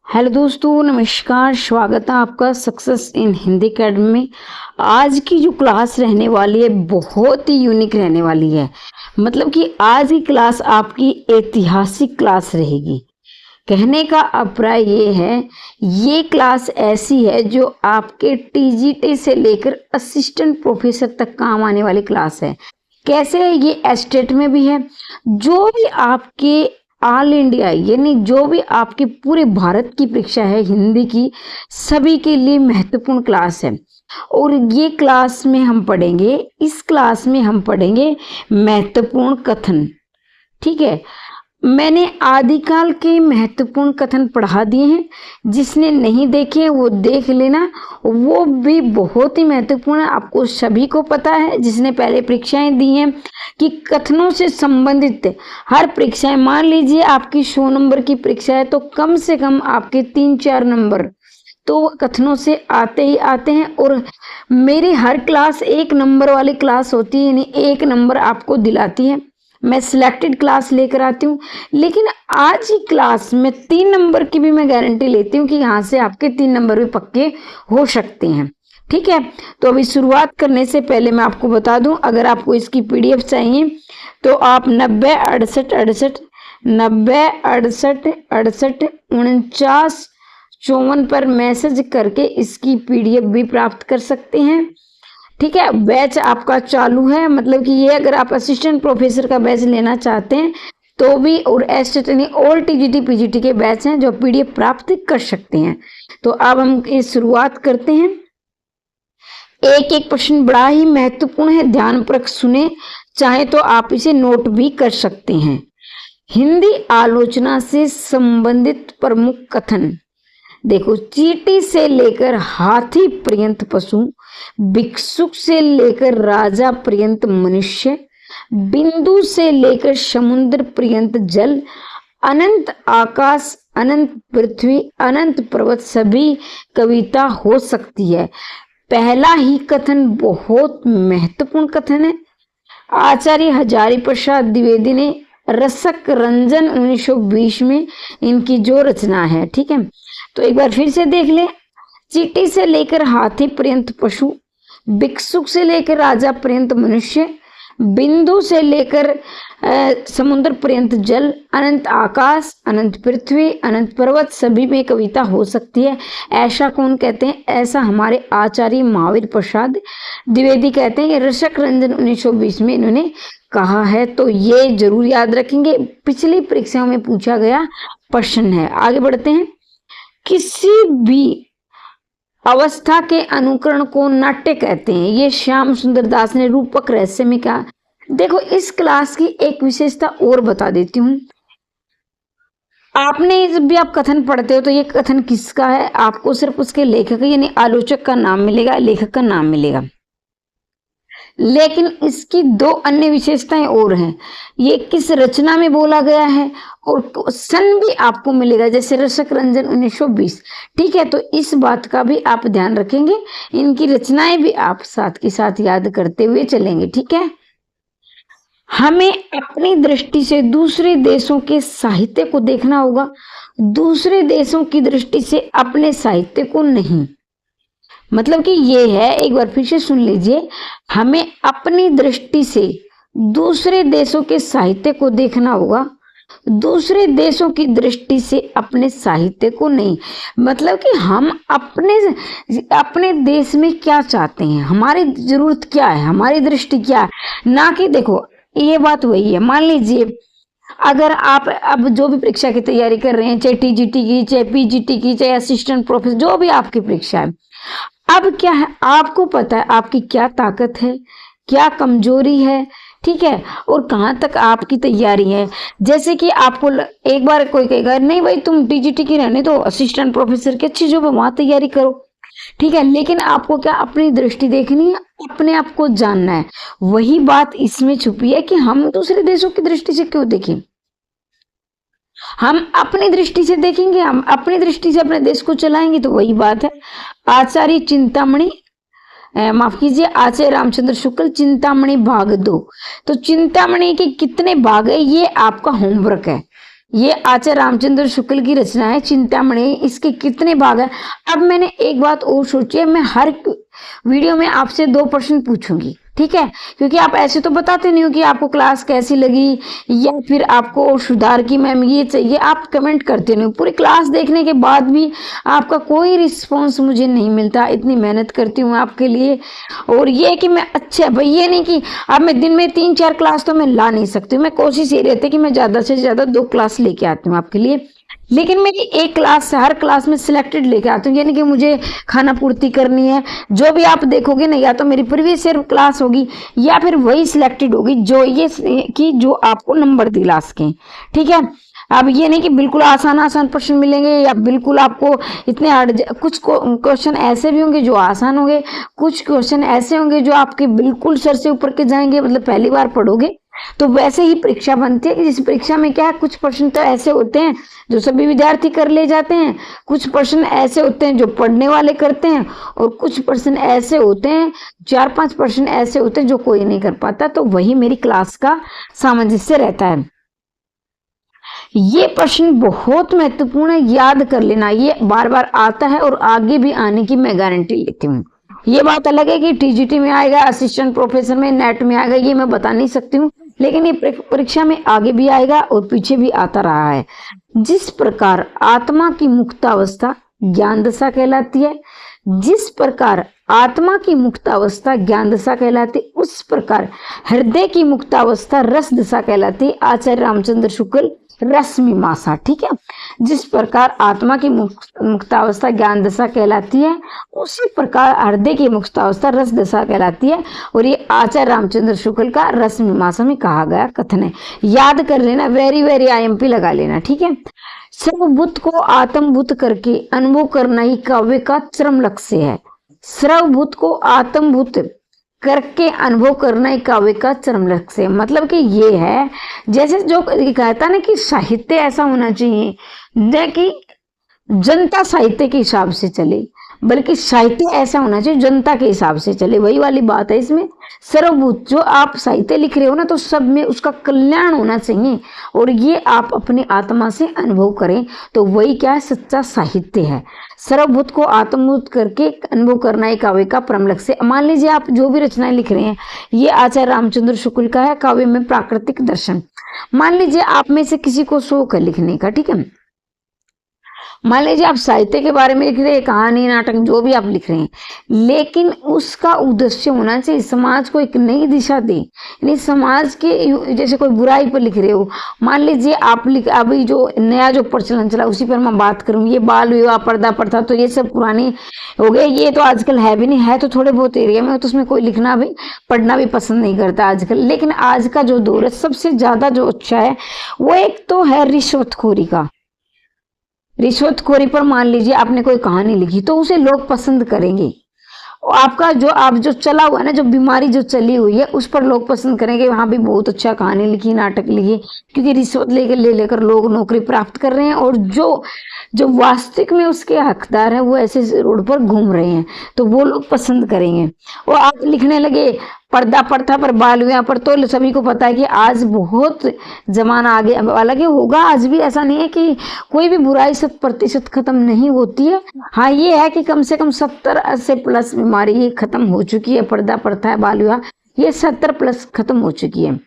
Hello दोस्तों, नमस्कार। स्वागत है आपका सक्सेस इन हिंदी अकेडमी में। आज की जो क्लास रहने वाली है बहुत ही यूनिक रहने वाली है। मतलब कि आज की क्लास आपकी ऐतिहासिक क्लास रहेगी। कहने का अभिप्राय ये है, ये क्लास ऐसी है जो आपके टीजीटी से लेकर असिस्टेंट प्रोफेसर तक काम आने वाली क्लास है। कैसे है ये एस्टेट में भी है, जो भी आपके ऑल इंडिया यानी जो भी आपके पूरे भारत की परीक्षा है हिंदी की, सभी के लिए महत्वपूर्ण क्लास है। और ये क्लास में हम पढ़ेंगे, इस क्लास में हम पढ़ेंगे महत्वपूर्ण कथन। ठीक है, मैंने आदिकाल के महत्वपूर्ण कथन पढ़ा दिए हैं। जिसने नहीं देखे वो देख लेना, वो भी बहुत ही महत्वपूर्ण है। आपको सभी को पता है, जिसने पहले परीक्षाएं दी हैं, कि कथनों से संबंधित हर परीक्षाएं, मान लीजिए आपकी 100 नंबर की परीक्षा है तो कम से कम आपके 3-4 नंबर तो कथनों से आते ही आते हैं। और मेरी हर क्लास 1 नंबर वाली क्लास होती है, यानी 1 नंबर आपको दिलाती है। मैं सिलेक्टेड क्लास लेकर आती हूँ, लेकिन आज की क्लास में 3 नंबर की भी मैं गारंटी लेती हूँ कि यहाँ से आपके 3 नंबर भी पक्के हो सकते हैं। ठीक है, तो अभी शुरुआत करने से पहले मैं आपको बता दूं, अगर आपको इसकी पीडीएफ चाहिए तो आप 90 68 68 90 68 68 49 54 पर मैसेज करके इसकी पीडीएफ भी प्राप्त कर सकते हैं। ठीक है, बैच आपका चालू है। मतलब कि ये अगर आप असिस्टेंट प्रोफेसर का बैच लेना चाहते हैं तो भी, और एस्टेट यानी ऑल टीजीटी पीजीटी के बैच हैं जो पीडीएफ प्राप्त कर सकते हैं। तो अब हम इस शुरुआत करते हैं। एक एक प्रश्न बड़ा ही महत्वपूर्ण है, ध्यानपूर्वक सुने, चाहे तो आप इसे नोट भी कर सकते हैं। हिंदी आलोचना से संबंधित प्रमुख कथन देखो, चींटी से लेकर हाथी पर्यंत पशु, भिक्षुक से लेकर राजा पर्यंत मनुष्य, बिंदु से लेकर समुद्र पर्यंत जल, अनंत आकाश, अनंत पृथ्वी, अनंत पर्वत, सभी कविता हो सकती है। पहला ही कथन बहुत महत्वपूर्ण कथन है। आचार्य हजारी प्रसाद द्विवेदी ने रसक रंजन 1920 में इनकी जो रचना है, ठीक है, तो एक बार फिर से देख ले। चींटी से लेकर हाथी पर्यंत पशु, भिक्षुक से लेकर राजा पर्यंत मनुष्य, बिंदु से लेकर समुद्र पर्यंत जल, अनंत आकाश, अनंत पृथ्वी, अनंत पर्वत, सभी में कविता हो सकती है। ऐसा कौन कहते हैं? ऐसा हमारे आचार्य महावीर प्रसाद द्विवेदी कहते हैं। रसक रंजन 1920 में इन्होंने कहा है। तो ये जरूर याद रखेंगे, पिछली परीक्षाओं में पूछा गया प्रश्न है। आगे बढ़ते हैं। किसी भी अवस्था के अनुकरण को नाट्य कहते हैं, ये श्याम सुंदर दास ने रूपक रहस्य में कहा। देखो, इस क्लास की एक विशेषता और बता देती हूँ। आपने जब भी आप कथन पढ़ते हो तो ये कथन किसका है, आपको सिर्फ उसके लेखक यानी आलोचक का नाम मिलेगा, लेखक का नाम मिलेगा। लेकिन इसकी 2 अन्य विशेषताएं और हैं। ये किस रचना में बोला गया है और सन भी आपको मिलेगा, जैसे रसक रंजन 1920। ठीक है, तो इस बात का भी आप ध्यान रखेंगे। इनकी रचनाएं भी आप साथ के साथ याद करते हुए चलेंगे। ठीक है, हमें अपनी दृष्टि से दूसरे देशों के साहित्य को देखना होगा, दूसरे देशों की दृष्टि से अपने साहित्य को नहीं। मतलब कि ये है, एक बार फिर से सुन लीजिए, हमें अपनी दृष्टि से दूसरे देशों के साहित्य को देखना होगा, दूसरे देशों की दृष्टि से अपने साहित्य को नहीं। मतलब कि हम अपने देश में क्या चाहते हैं, हमारी जरूरत क्या है, हमारी दृष्टि क्या है, ना कि देखो ये बात वही है। मान लीजिए अगर आप अब जो भी परीक्षा की तैयारी कर रहे हैं, चाहे टीजीटी की, चाहे पीजीटी की, चाहे असिस्टेंट प्रोफेसर, जो भी आपकी परीक्षा है, अब क्या है, आपको पता है आपकी क्या ताकत है, क्या कमजोरी है, ठीक है, और कहाँ तक आपकी तैयारी है। जैसे कि आपको एक बार कोई कहेगा नहीं भाई तुम टीजीटी की रहने दो, असिस्टेंट प्रोफेसर की अच्छी जो वहां तैयारी करो, ठीक है, लेकिन आपको क्या अपनी दृष्टि देखनी है, अपने आप को जानना है। वही बात इसमें छुपी है कि हम दूसरे देशों की दृष्टि से क्यों देखें, हम अपनी दृष्टि से देखेंगे, हम अपनी दृष्टि से अपने देश को चलाएंगे। तो वही बात है। आचार्य चिंतामणि, माफ कीजिए, आचार्य रामचंद्र शुक्ल, चिंतामणि भाग 2। तो चिंतामणि के कितने भाग है ये आपका होमवर्क है। ये आचार्य रामचंद्र शुक्ल की रचना है चिंतामणि। इसके कितने भाग हैं? अब मैंने एक बात और सोची है, मैं हर वीडियो में आपसे 2 प्रश्न पूछूंगी, ठीक है? क्योंकि आप ऐसे तो बताते नहीं हो कि आपको क्लास कैसी लगी या फिर आपको सुधार की मैम ये चाहिए, आप कमेंट करते नहीं हो। पूरी क्लास देखने के बाद भी आपका कोई रिस्पॉन्स मुझे नहीं मिलता। इतनी मेहनत करती हूँ आपके लिए, और ये कि मैं अच्छा भाई, ये नहीं कि अब मैं दिन में 3-4 क्लास तो मैं ला नहीं सकती हूँ। मैं कोशिश ये रहती है कि मैं ज़्यादा से ज़्यादा 2 क्लास लेके आती हूँ आपके लिए, लेकिन मेरी एक क्लास से हर क्लास में सिलेक्टेड लेके आती हूँ, यानी कि मुझे खाना पूर्ति करनी है। जो भी आप देखोगे ना, या तो मेरी प्रीवियस ईयर क्लास होगी या फिर वही सिलेक्टेड होगी जो ये कि जो आपको नंबर दिला सकें, ठीक है? अब ये नहीं कि बिल्कुल आसान आसान प्रश्न मिलेंगे या बिल्कुल आपको इतने हार्ड। कुछ क्वेश्चन ऐसे भी होंगे जो आसान होंगे, कुछ क्वेश्चन ऐसे होंगे जो आपके बिल्कुल सर से ऊपर के जाएंगे, मतलब पहली बार पढ़ोगे। तो वैसे ही परीक्षा बनती है कि जिस परीक्षा में क्या है, कुछ प्रश्न तो ऐसे होते हैं जो सभी विद्यार्थी कर ले जाते हैं, कुछ प्रश्न ऐसे होते हैं जो पढ़ने वाले करते हैं, और कुछ प्रश्न ऐसे होते हैं, 4-5 प्रश्न ऐसे होते हैं जो कोई नहीं कर पाता। तो वही मेरी क्लास का सामंजस्य रहता है। ये प्रश्न बहुत महत्वपूर्ण है, याद कर लेना। ये बार बार आता है और आगे भी आने की मैं गारंटी लेती हूँ। ये बात अलग है कि टीजीटी में आएगा, असिस्टेंट प्रोफेसर में, नेट में आएगा, ये मैं बता नहीं सकती हूँ, लेकिन ये परीक्षा में आगे भी आएगा और पीछे भी आता रहा है। जिस प्रकार आत्मा की मुक्तावस्था ज्ञान दशा कहलाती है, जिस प्रकार आत्मा की मुक्तावस्था ज्ञान दशा कहलाती, उस प्रकार हृदय की मुक्तावस्था रस दशा कहलाती। आचार्य रामचंद्र शुक्ल रस मीमांसा, ठीक है? जिस प्रकार आत्मा की मुक्तावस्था ज्ञान दशा कहलाती है, उसी प्रकार हृदय की मुक्तावस्था रस दशा कहलाती है। और ये आचार्य रामचंद्र शुक्ल का रस मीमांसा में कहा गया कथन है। याद कर लेना, वेरी वेरी IMP लगा लेना, ठीक है? सर्वभूत को आत्मभूत करके अनुभव करना ही काव्य का चरम लक्ष्य है। सर्वभूत को आत्मभूत करके अनुभव करना ही काव्य का चरम लक्ष्य है। मतलब कि ये है, जैसे जो कहता ना कि साहित्य ऐसा होना चाहिए न कि जनता साहित्य के हिसाब से चले, बल्कि साहित्य ऐसा होना चाहिए जनता के हिसाब से चले। वही वाली बात है इसमें। सर्वभूत, जो आप साहित्य लिख रहे हो ना, तो सब में उसका कल्याण होना चाहिए, और ये आप अपनी आत्मा से अनुभव करें, तो वही क्या है, सच्चा साहित्य है। सर्वभूत को आत्मभूत करके अनुभव करना एक काव्य का परम लक्ष्य। मान लीजिए आप जो भी रचनाएं लिख रहे हैं, ये आचार्य रामचंद्र शुक्ल का है काव्य में प्राकृतिक दर्शन। मान लीजिए आप में से किसी को शौक है लिखने का, ठीक है? मान लीजिए आप साहित्य के बारे में लिख रहे हैं, कहानी, नाटक, जो भी आप लिख रहे हैं, लेकिन उसका उद्देश्य होना चाहिए समाज को एक नई दिशा दे। यानी समाज के, जैसे कोई बुराई पर लिख रहे हो, मान लीजिए आप अभी जो नया जो प्रचलन चला उसी पर मैं बात करूँ, ये बाल विवाह, पर्दा प्रथा, तो ये सब पुराने हो गए, ये तो आजकल है भी नहीं, है तो थोड़े बहुत एरिया में, तो उसमें कोई लिखना भी पढ़ना भी पसंद नहीं करता आजकल। लेकिन आज का जो दौर है, सबसे ज्यादा जो अच्छा है वो एक तो है रिश्वतखोरी का। रिश्वतखोरी पर मान लीजिए आपने कोई कहानी लिखी, तो उसे लोग पसंद करेंगे। और आपका जो आप जो चला हुआ है ना, जो बीमारी जो चली हुई है, उस पर लोग पसंद करेंगे, वहां भी बहुत अच्छा कहानी लिखी, नाटक लिखी, क्योंकि रिश्वत लेकर लोग नौकरी प्राप्त कर रहे हैं, और जो वास्तविक में उसके हकदार है वो ऐसे रोड पर घूम रहे हैं, तो वो लोग पसंद करेंगे। और आप लिखने लगे पर्दा प्रथा पर, बाल विवाह पर, तो सभी को पता है कि आज बहुत जमाना आगे, हालांकि होगा, आज भी ऐसा नहीं है कि कोई भी बुराई 100% खत्म नहीं होती है। हाँ, ये है कि कम से कम 70 से प्लस बीमारी ये खत्म हो चुकी है। पर्दा प्रथा, बाल विवाह, ये 70+ खत्म हो चुकी है।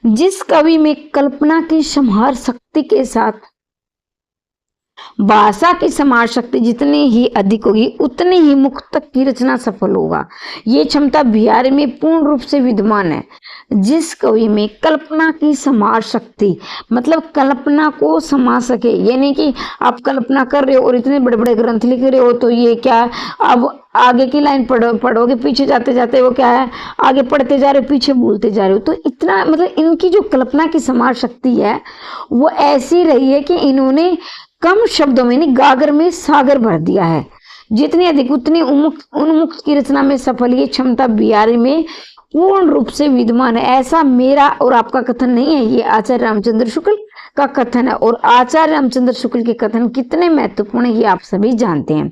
जिस कवि में कल्पना की संहार शक्ति के साथ भाषा की समाज शक्ति जितनी ही अधिक होगी, उतनी ही मुक्तक की रचना सफल होगा। ये क्षमता बिहारी में पूर्ण रूप से विद्यमान है। जिस कवि में कल्पना की समाज शक्ति, मतलब कल्पना को समा सके, ये नहीं कि आप कल्पना कर रहे हो और इतने बड़े बड़े ग्रंथ लिख रहे हो, तो ये क्या, अब आगे की लाइन पढ़ोगे, पीछे जाते जाते वो क्या है, आगे पढ़ते जा रहे हो, पीछे भूलते जा रहे हो। तो इतना, मतलब इनकी जो कल्पना की समाज शक्ति है वो ऐसी रही है कि इन्होंने कम शब्दों में नहीं, गागर में सागर भर दिया है। जितनी अधिक उतनी उन्मुक्त की रचना में सफल ये क्षमता बिहारी में पूर्ण रूप से विद्यमान है। ऐसा मेरा और आपका कथन नहीं है, ये आचार्य रामचंद्र शुक्ल का कथन है। और आचार्य रामचंद्र शुक्ल के कथन कितने महत्वपूर्ण है ये आप सभी जानते हैं।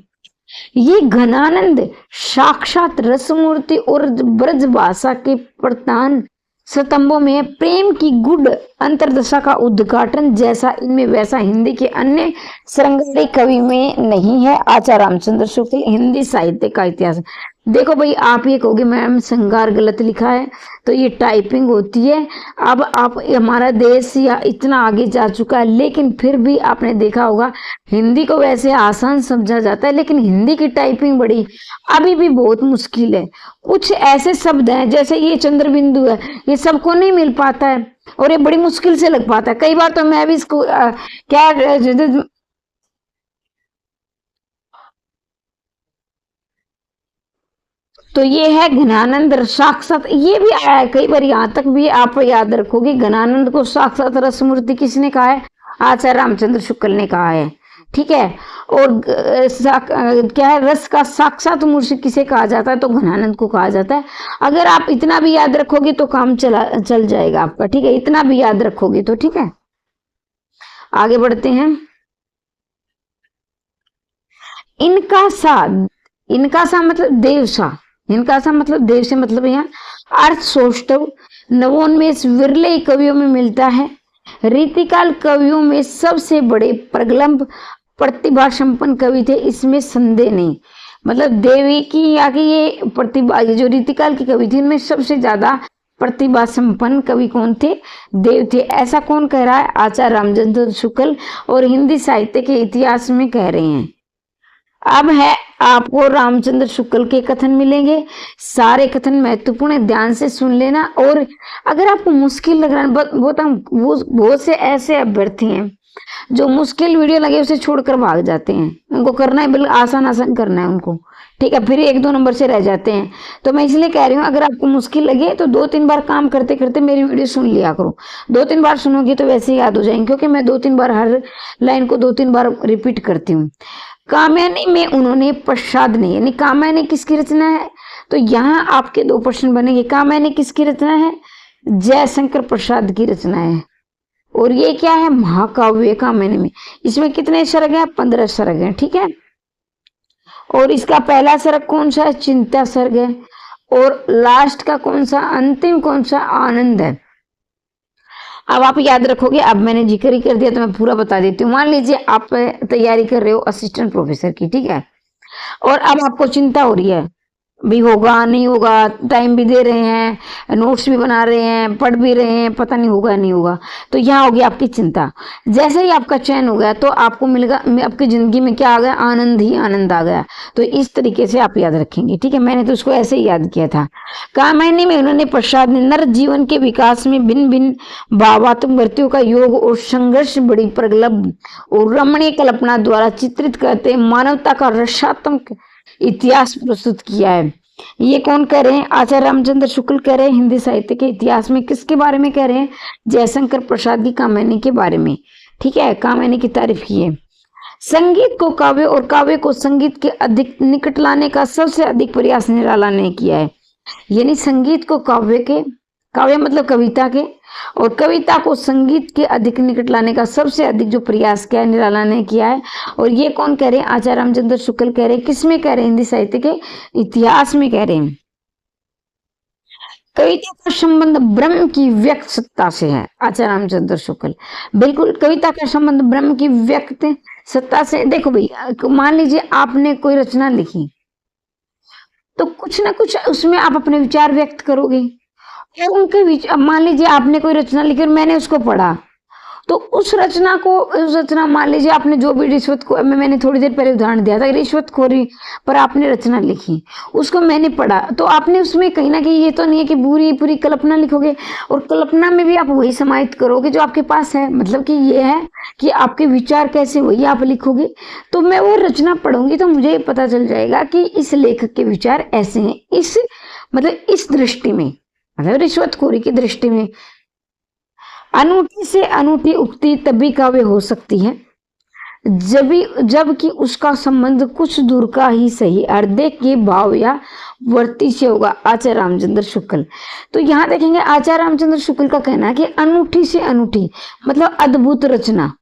ये घनानंद साक्षात रसमूर्ति और ब्रज भाषा के प्रधान स्तंभों में है। प्रेम की गुड़ अंतर्दशा का उद्घाटन जैसा इनमें वैसा हिंदी के अन्य श्रृंगारी कवि में नहीं है। आचार्य रामचंद्र शुक्ल, हिंदी साहित्य का इतिहास। देखो भाई, आप ये कहोगे मैम श्रृंगार गलत लिखा है, तो ये टाइपिंग होती है। अब आप, हमारा देश या इतना आगे जा चुका है, लेकिन फिर भी आपने देखा होगा हिंदी को वैसे आसान समझा जाता है, लेकिन हिंदी की टाइपिंग बड़ी अभी भी बहुत मुश्किल है। कुछ ऐसे शब्द हैं जैसे ये चंद्र बिंदु है, ये सबको नहीं मिल पाता है और ये बड़ी मुश्किल से लग पाता है। कई बार तो मैं भी इसको क्या तो ये है घनानंद साक्षात, ये भी आया है कई बार, यहाँ तक भी आप याद रखोगे। घनानंद को साक्षात रसमूर्ति किसने कहा है? आचार्य रामचंद्र शुक्ल ने कहा है। ठीक है। और क्या है, रस का साक्षात मूर्ति किसे कहा जाता है? तो घनानंद को कहा जाता है। अगर आप इतना भी याद रखोगे तो काम चल जाएगा आपका। ठीक है, इतना भी याद रखोगे तो। ठीक है, आगे बढ़ते हैं। इनका सा, इनका सा मतलब देवसा, इनका सा मतलब देव से मतलब यहाँ अर्थ सौष्ठव नवोन्मेष विरले कवियों में मिलता है। रीतिकाल कवियों में सबसे बड़े प्रगल्भ प्रतिभा संपन्न कवि थे, इसमें संदेह नहीं। मतलब देवी की या कि ये प्रतिभा, ये जो रीतिकाल की कवि थी उनमें सबसे ज्यादा प्रतिभा संपन्न कवि कौन थे? देव थे। ऐसा कौन कह रहा है? आचार्य रामचंद्र शुक्ल, और हिंदी साहित्य के इतिहास में कह रहे हैं। अब है आपको रामचंद्र शुक्ल के कथन मिलेंगे। सारे कथन महत्वपूर्ण है, ध्यान से सुन लेना। और अगर आपको मुश्किल लग रहा है, बहुत से ऐसे अभ्यर्थी हैं जो मुश्किल वीडियो लगे उसे छोड़कर भाग जाते हैं। उनको करना है बिल्कुल आसान आसान करना है उनको। ठीक है, फिर 1-2 नंबर से रह जाते हैं। तो मैं इसलिए कह रही हूँ, अगर आपको मुश्किल लगे तो 2-3 बार काम करते करते मेरी वीडियो सुन लिया करो। 2-3 बार सुनोगे तो वैसे ही याद हो जाएंगे, क्योंकि मैं 2-3 बार हर लाइन को 2-3 बार रिपीट करती हूँ। कामयानी में उन्होंने प्रसाद ने, यानी कामयानी किसकी रचना है? तो यहाँ आपके 2 प्रश्न बनेंगे। कामयानी किसकी रचना है? जयशंकर प्रसाद की रचना है। और ये क्या है? महाकाव्य कामयानी में। इसमें कितने सर्ग हैं? 15 सर्ग हैं। ठीक है, और इसका पहला सर्ग कौन सा है? चिंता सर्ग है। और लास्ट का कौन सा, अंतिम कौन सा? आनंद है। अब आप याद रखोगे, अब मैंने जिक्र ही कर दिया तो मैं पूरा बता देती हूँ। मान लीजिए आप तैयारी कर रहे हो असिस्टेंट प्रोफेसर की, ठीक है, और अब आपको चिंता हो रही है भी होगा नहीं होगा, टाइम भी दे रहे हैं, नोट्स भी बना रहे हैं, पढ़ भी रहे हैं, पता नहीं होगा नहीं होगा। तो यहाँ होगी आपकी चिंता। जैसे ही आपका चयन हो गया तो आपको मिलेगा, आपकी जिंदगी में क्या आ गया? आनंद ही आनंद आ गया। तो इस तरीके से आप याद रखेंगे। ठीक है, मैंने तो उसको ऐसे ही याद किया था। कामयानी में उन्होंने प्रसाद ने नर जीवन के विकास में भिन्न भिन्न भावात्मक वृत्तियों का योग और संघर्ष बड़ी प्रगल्भ और रमणीय कल्पना द्वारा चित्रित करते मानवता का रसात्मक इतिहास प्रस्तुत किया है। ये कौन कह रहे हैं? आचार्य रामचंद्र शुक्ल कह रहे हैं। हिंदी साहित्य के इतिहास में किसके बारे में कह रहे हैं? जयशंकर प्रसाद की कामयानी के बारे में। ठीक है, कामयानी की तारीफ की है। संगीत को काव्य और काव्य को संगीत के अधिक निकट लाने का सबसे अधिक प्रयास निराला ने किया है। यानी संगीत को काव्य के, काव्य मतलब कविता के, और कविता को संगीत के अधिक निकट लाने का सबसे अधिक जो प्रयास किया है निराला ने किया है। और ये कौन कह रहे हैं? आचार्य रामचंद्र शुक्ल कह रहे हैं। किसमें कह रहे हैं? हिंदी साहित्य के इतिहास में कह रहे हैं। कविता का संबंध ब्रह्म की व्यक्त सत्ता से है। आचार्य रामचंद्र शुक्ल, बिल्कुल कविता का संबंध ब्रह्म की व्यक्त सत्ता से। देखो भाई, मान लीजिए आपने कोई रचना लिखी तो कुछ ना कुछ उसमें आप अपने विचार व्यक्त करोगे। और उनके विचार, मान लीजिए आपने कोई रचना लिखी और मैंने उसको पढ़ा, तो उस रचना मान लीजिए आपने जो भी रिश्वत को, मैंने थोड़ी देर पहले उदाहरण दिया था, रिश्वतखोरी पर आपने रचना लिखी, उसको मैंने पढ़ा, तो आपने उसमें कहीं ना कहीं ये तो नहीं है कि पूरी कल्पना लिखोगे, और कल्पना में भी आप वही समाहित करोगे जो आपके पास है। मतलब कि ये है कि आपके विचार कैसे वही आप लिखोगे। तो मैं वो रचना पढ़ूंगी तो मुझे पता चल जाएगा कि इस लेखक के विचार ऐसे हैं, इस दृष्टि में, मतलब रिश्वतखोरी की दृष्टि में। अनूठी से अनूठी उक्ति तभी काव्य हो सकती है जबकि उसका संबंध कुछ दूर का ही सही हृदय के भाव या वृत्ति से होगा। आचार्य रामचंद्र शुक्ल। तो यहाँ देखेंगे आचार्य रामचंद्र शुक्ल का कहना है कि अनूठी से अनूठी मतलब अद्भुत रचना,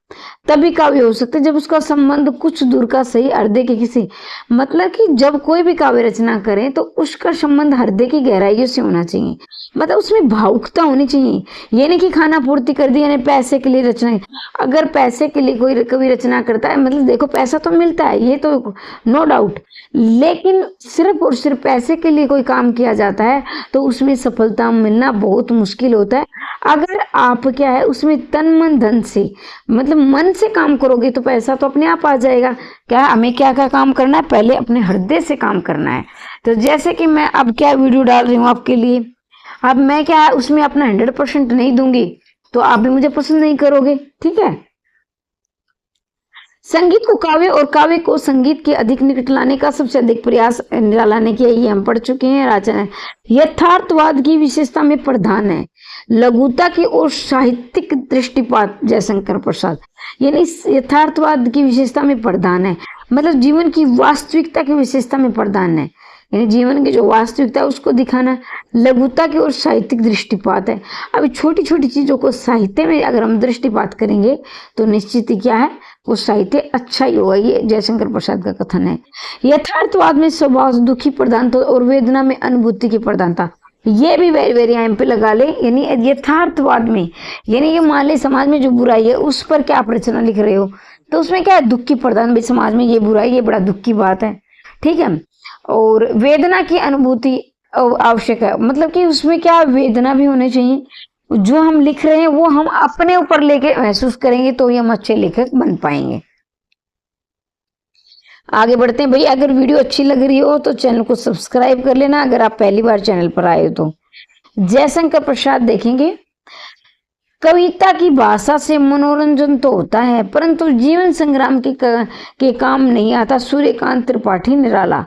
तभी काव्य हो सकता है जब उसका संबंध कुछ दूर का सही हृदय के किसी, मतलब कि जब कोई भी काव्य रचना करें तो उसका संबंध हृदय की गहराइयों से होना चाहिए, मतलब उसमें भावुकता होनी चाहिए। ये नहीं कि खाना पूर्ति कर दी यानी पैसे के लिए रचना। अगर पैसे के लिए कोई कवि रचना करता है, मतलब देखो पैसा तो मिलता है, ये तो नो डाउट, लेकिन सिर्फ और सिर्फ पैसे के लिए कोई काम किया जाता है तो उसमें सफलता मिलना बहुत मुश्किल होता है। अगर आप क्या है उसमें तन मन धन से, मतलब मन से काम करोगे तो पैसा तो अपने आप आ जाएगा। क्या हमें क्या क्या काम करना है, पहले अपने हृदय से काम करना है। तो जैसे कि मैं अब क्या वीडियो डाल रही हूँ आपके लिए, अब मैं क्या है उसमें अपना 100% नहीं दूंगी तो आप भी मुझे पसंद नहीं करोगे, ठीक है। संगीत को काव्य और काव्य को संगीत के अधिक निकट लाने का सबसे अधिक प्रयास निरालाने की ये हम पढ़ चुके हैं। राजन यथार्थवाद की विशेषता में प्रधान है, लघुता की और साहित्यिक दृष्टिपात जयशंकर प्रसाद, यानी यथार्थवाद की विशेषता में प्रधान है, मतलब जीवन की वास्तविकता की विशेषता में प्रधान है, यानी जीवन की जो वास्तविकता है उसको दिखाना। लघुता की और साहित्यिक दृष्टिपात है, अभी छोटी छोटी चीजों को साहित्य में अगर हम दृष्टिपात करेंगे तो निश्चित ही क्या है वो साहित्य अच्छा ही होगा, ये जयशंकर प्रसाद का कथन है। यथार्थवाद में स्वभाव दुखी प्रधानता और वेदना में अनुभूति की प्रधानता, ये भी वेरी वेरी यहाँ पे लगा ले, यानी यथार्थवाद में, यानी कि मान ले समाज में जो बुराई है उस पर क्या आप रचना लिख रहे हो तो उसमें क्या है दुख की प्रधान, भाई समाज में ये बुराई ये बड़ा दुख की बात है, ठीक है। और वेदना की अनुभूति आवश्यक है, मतलब कि उसमें क्या वेदना भी होनी चाहिए, जो हम लिख रहे हैं वो हम अपने ऊपर लेके महसूस करेंगे तो ही हम अच्छे लेखक बन पाएंगे। आगे बढ़ते हैं भाई, अगर वीडियो अच्छी लग रही हो तो चैनल को सब्सक्राइब कर लेना, अगर आप पहली बार चैनल पर आए हो तो। जयशंकर प्रसाद देखेंगे, कविता की भाषा से मनोरंजन तो होता है परंतु जीवन संग्राम के काम नहीं आता। सूर्यकांत त्रिपाठी निराला,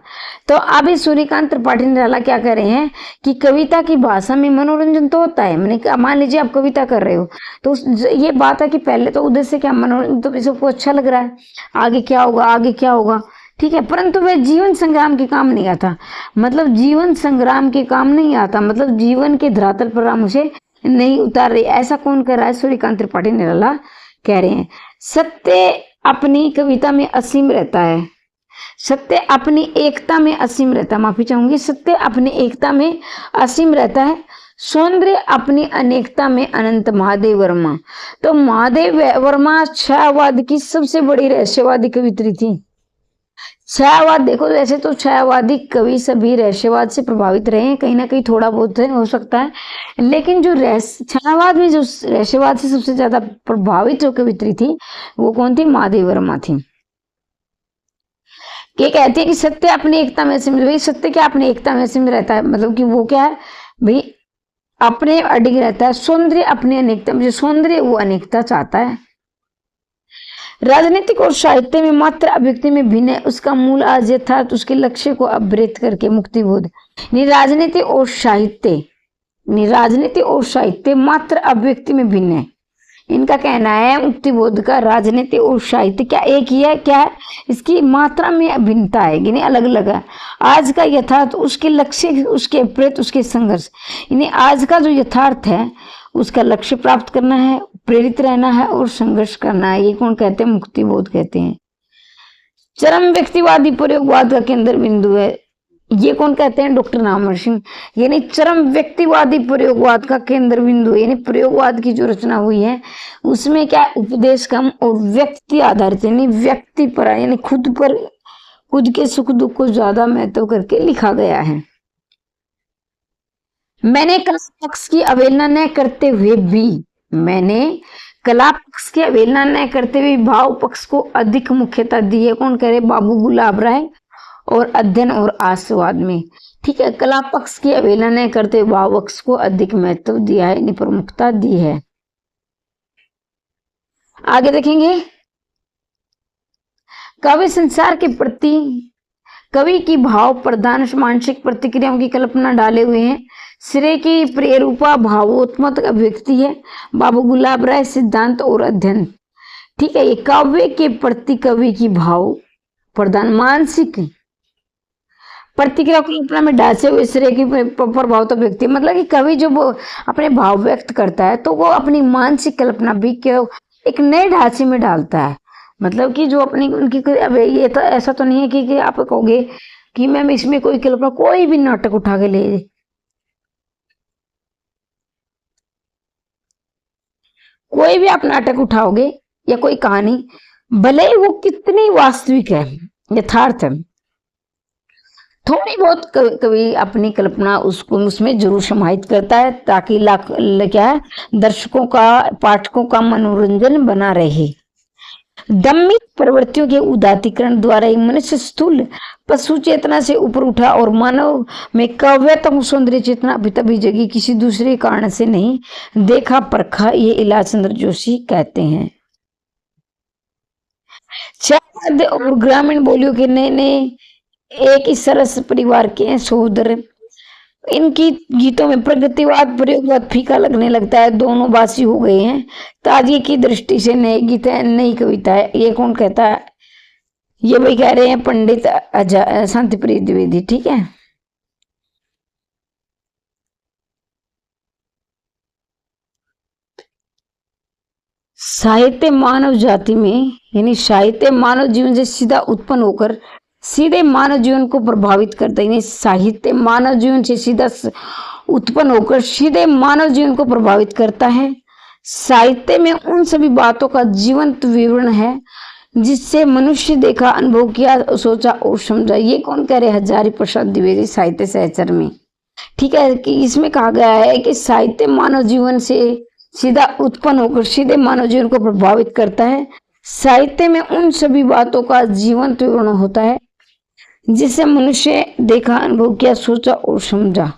तो अभी सूर्यकांत त्रिपाठी निराला क्या कह रहे हैं कि कविता की भाषा में मनोरंजन तो होता है, मैंने मान लीजिए आप कविता कर रहे हो तो ये बात है कि पहले तो उद्देश्य क्या मनोरंजन, तो सबको अच्छा लग रहा है, आगे क्या होगा आगे क्या होगा, ठीक है, परंतु वह जीवन संग्राम के काम नहीं आता, मतलब जीवन संग्राम के काम नहीं आता, मतलब जीवन के धरातल पर हम उसे नहीं उतार रहे। ऐसा कौन कर रहा है, सूर्यकांत त्रिपाठी निराला कह रहे हैं। सत्य अपनी कविता में असीम रहता है, सत्य अपनी एकता में असीम रहता है, माफी चाहूंगी, सत्य अपनी एकता में असीम रहता है, सौंदर्य अपनी अनेकता में अनंत। महादेव वर्मा, तो महादेव वर्मा छायावाद की सबसे बड़ी रहस्यवादी कवित्री थी। छायावाद देखो, वैसे तो छायावादी कवि सभी रहस्यवाद से प्रभावित रहे हैं, कहीं ना कहीं थोड़ा बहुत हो सकता है, लेकिन जो छायावाद में जो रहस्यवाद से सबसे ज्यादा प्रभावित जो कवित्री थी वो कौन थी, महादेव वर्मा थी। ये कहते हैं कि सत्य अपनी एकता में असीम, भाई सत्य क्या अपनी एकता में असीम रहता है, मतलब कि वो क्या है भाई अपने अडिग रहता है। सौंदर्य अपनी अनेकता में, जो सौंदर्य वो अनेकता चाहता है। राजनीतिक और साहित्य में मात्र अभिव्यक्ति में भिन्न है, उसका मूल आज यथार्थ उसके लक्ष्य को अवृत करके मुक्ति बोध। राजनीति और साहित्य मात्र अभिव्यक्ति में भिन्न है, इनका कहना है मुक्ति बोध का राजनीति और साहित्य क्या एक ही है, क्या है इसकी मात्रा में भिन्नता है, यानी अलग अलग है। आज का यथार्थ उसके लक्ष्य उसके अवृत उसके संघर्ष, यानी आज का जो यथार्थ है उसका लक्ष्य प्राप्त करना है, प्रेरित रहना है और संघर्ष करना है, ये कौन कहते हैं, मुक्ति बोध कहते हैं। चरम व्यक्तिवादी प्रयोगवाद का केंद्र बिंदु है, ये कौन कहते हैं, डॉक्टर नामवर सिंह, यानी चरम व्यक्तिवादी प्रयोगवाद का केंद्र बिंदु, यानी प्रयोगवाद की जो रचना हुई है उसमें क्या उपदेश कम और व्यक्ति आधारित, यानी व्यक्ति पर, यानी खुद के सुख दुख को ज्यादा महत्व करके लिखा गया है। मैंने कला पक्ष की अवहेलना न करते हुए भाव पक्ष को अधिक मुख्यता दी है, कौन कह रहे, बाबू गुलाब राय और अध्ययन और आस्वाद में, ठीक है। कला पक्ष की अवहेलना न करते हुए भाव पक्ष को अधिक महत्व दिया है, प्रमुखता दी है। आगे देखेंगे, काव्य संसार के प्रति कवि की भाव प्रधान मानसिक प्रतिक्रियाओं की कल्पना डाले हुए हैं। श्रेय की प्रेरूपा भावोत्मक अभिव्यक्ति है, बाबू गुलाब राय सिद्धांत और अध्ययन, ठीक है। ये काव्य के प्रति कवि की भाव प्रधान मानसिक प्रतिक्रिया को कल्पना में ढांचे हुए श्रेय की प्रभाव तो व्यक्ति, मतलब कि कवि जो वो अपने भाव व्यक्त करता है तो वो अपनी मानसिक कल्पना भी क्यों एक नए ढांचे में डालता है। मतलब कि जो अपनी उनकी अब ये तो ऐसा तो नहीं है कि आप कहोगे कि मैम इसमें कोई कल्पना, कोई भी नाटक उठा के ले, कोई भी आप नाटक उठाओगे या कोई कहानी, भले ही वो कितनी वास्तविक है, यथार्थ है, थोड़ी बहुत कवि अपनी कल्पना उसको उसमें जरूर समाहित करता है, ताकि क्या है, दर्शकों का, पाठकों का मनोरंजन बना रहे। दम्मित प्रवृत्तियों के उदात्तीकरण द्वारा ही मनुष्य स्थूल पशु चेतना से ऊपर उठा और मानव में काव्यात्मक सौंदर्य चेतना अभी तभी जगी, किसी दूसरे कारण से नहीं, देखा परखा, ये इलाज चंद्र जोशी कहते हैं। शहद और ग्रामीण बोलियों के नए नए एक ही सरस परिवार के हैं सहोदर। इनकी गीतों में प्रगतिवाद प्रयोगवाद फीका लगने लगता है, दोनों बासी हो गए हैं। ताजगी की दृष्टि से नए गीत है, नई कविता है। ये कौन कहता है? ये भाई कह रहे हैं पंडित शांतिप्रिय द्विवेदी। ठीक है, साहित्य मानव जाति में, यानी साहित्य मानव जीवन से सीधा उत्पन्न होकर सीधे मानव जीवन को प्रभावित करता है। साहित्य मानव जीवन से सीधा उत्पन्न होकर सीधे मानव जीवन को प्रभावित करता है। साहित्य में उन सभी बातों का जीवंत विवरण है जिससे मनुष्य देखा, अनुभव किया, सोचा और समझा। ये कौन कह रहे? हजारी प्रसाद द्विवेदी, साहित्य सहचर में। ठीक है, कि इसमें कहा गया है कि साहित्य मानव जीवन से सीधा उत्पन्न होकर सीधे मानव जीवन को प्रभावित करता है। साहित्य में उन सभी बातों का जीवंत विवरण होता है जिसे मनुष्य देखा, अनुभव किया, सोचा और समझा।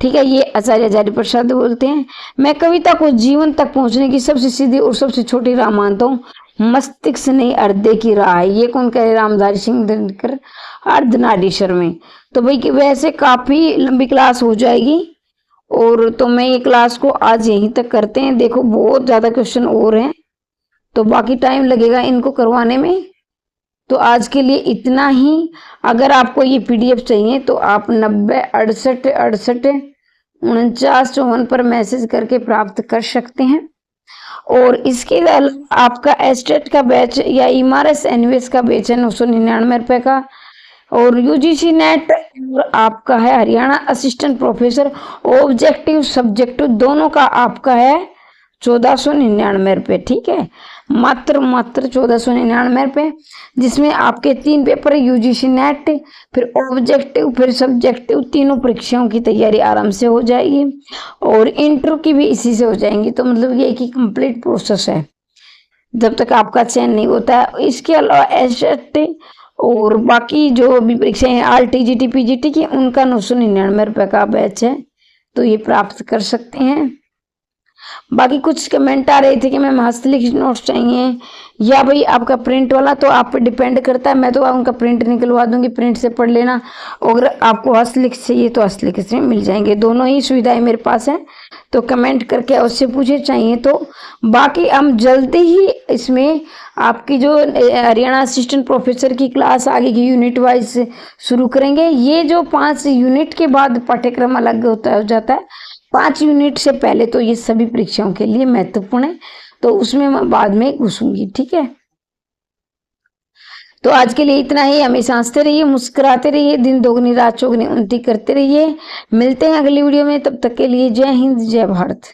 ठीक है, ये आचार्य हजारी प्रसाद बोलते हैं। मैं कविता को जीवन तक पहुंचने की सबसे सीधी और सबसे छोटी राह मानता हूँ, मस्तिष्क नहीं अर्धे की राह है। ये कौन कह रहे? रामधारी सिंह दिनकर, अर्धनारीश्वर में। तो भाई वैसे काफी लंबी क्लास हो जाएगी, और तो मैं ये क्लास को आज यहीं तक करते हैं। देखो बहुत ज्यादा क्वेश्चन और हैं, तो बाकी टाइम लगेगा इनको करवाने में। तो आज के लिए इतना ही। अगर आपको ये पीडीएफ चाहिए तो आप 90 68 68 49 54 पर मैसेज करके प्राप्त कर सकते हैं। और इसके अलावा आपका एस्टेट का बैच या इमारस एनवीएस का बैच है 999 रुपए का, और यूजीसी नेट आपका है Haryana assistant professor objective subjective दोनों का आपका है 1499 रुपये। ठीक है, मात्र 1499 रुपये, जिसमें आपके 3 पेपर यूजीसी नेट, फिर ऑब्जेक्टिव, फिर सब्जेक्टिव, तीनों परीक्षाओं की तैयारी आराम से हो जाएगी, और इंटरव्यू की भी इसी से हो जाएंगी। तो मतलब ये एक ही कंप्लीट प्रोसेस है जब तक आपका चयन नहीं होता है। इसके अलावा एसएसटी और बाकी जो भी परीक्षाएं हैं आल टीजीटी पीजीटी की, उनका 999 रुपये का बैच है, तो ये प्राप्त कर सकते हैं। बाकी कुछ कमेंट आ रहे थे कि मैम हस्तलिखित नोट्स चाहिए या भाई आपका प्रिंट वाला, तो आप पे डिपेंड करता है। मैं तो उनका प्रिंट निकलवा दूंगी, प्रिंट से पढ़ लेना। अगर आपको हस्तलिखित चाहिए तो हस्तलिखित में मिल जाएंगे, दोनों ही सुविधाएं मेरे पास है। तो कमेंट करके उससे पूछे चाहिए तो। बाकी हम जल्दी ही इसमें आपकी जो हरियाणा असिस्टेंट प्रोफेसर की क्लास आगे की यूनिट वाइज शुरू करेंगे। ये जो 5 यूनिट के बाद पाठ्यक्रम अलग हो जाता है, 5 यूनिट से पहले तो ये सभी परीक्षाओं के लिए महत्वपूर्ण है, तो उसमें मैं बाद में घुसूंगी। ठीक है, तो आज के लिए इतना ही। हमेशा हंसते रहिए, मुस्कुराते रहिए, दिन दोगुनी रात चौगुनी उन्नति करते रहिए। मिलते हैं अगली वीडियो में, तब तक के लिए जय हिंद, जय भारत।